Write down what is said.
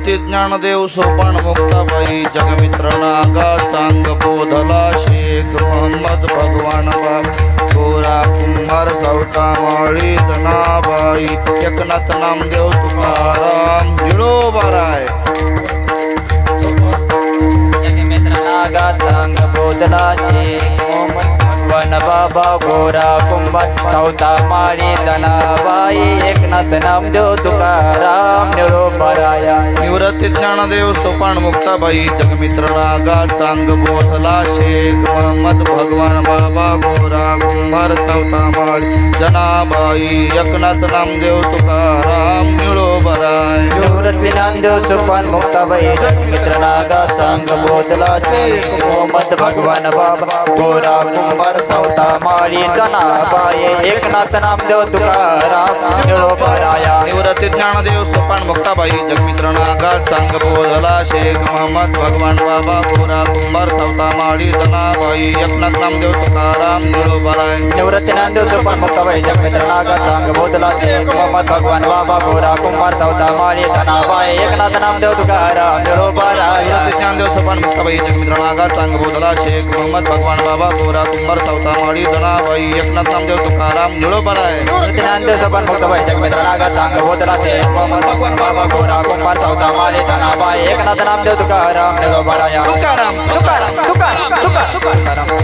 निवृत्ती ज्ञानदेव सोपान मुक्ताबाई जगमित्र नागा चांग बोधला शेख मोहम्मद भगवान बाबा गोरा कुंभार सावतामाळी जनाबाई एकनाथ नामदेव तुकाराम जिळोबाराय जगमित्र नागा चांग बोधला शेख मोहम्मद भगवान बाबा गोरा कुंभार सावतामाळी जनाबाई एकनाथ नामदेव तुकाराम निळोबाराया निवृत्ती ज्ञानदेव सोपान मुक्ताबाई जगमित्र नागा चांग बोधला शेख मोहम्मद भगवान बाबा गोरा कुंभार सावतामाळी जनाबाई एकनाथ नामदेव तुकाराम निळोबाराय निवृत्ती नामदेव सोपान मुक्ताबाई जगमित्र नागा चांग बोधला शेख मोहम्मद भगवान बाबा गोरा कुंभार सावतामाळी जनाबाई एकनाथ नामदेव तुकाराम निळोबाराया निवृत्ती ज्ञानदेव सोपान मुक्ताबाई जगमित्र नागा चांग बोधला शेख मोहम्मद भगवान बाबा गोरा कुंभार सावतामाळी जनाबाई एकनाथ नामदेव तुकाराम निळोबाराय निवृत्ती नामदेव सोपान मुक्ताबाई जगमित्र नागा चांग बोधला शेख मोहम्मद भगवान बाबा गोरा कुंभार सावतामाळी जनाबाई एकनाथ नामदेव तुकाराम निळोबाराया ज्ञानदेव सोपान मुक्ताबाई जगमित्र नागा चांग बोधला शेख मोहम्मद भगवान बाबा गोरा कुंभार सावतामाळी जनाबाई एकनाथ नामदेव तुकाराम निळोबाराय निवृत्ती नामदेव सोपान मुक्ताबाई जगमित्र नागा चांग बोधला शेख मोहम्मद भगवान बाबा गोरा कुंभार सावतामाळी जनाबाई एकनाथ नामदेव तुकाराम निळोबाराया तुकाराम तुकाराम तुकाराम तुकाराम तुकाराम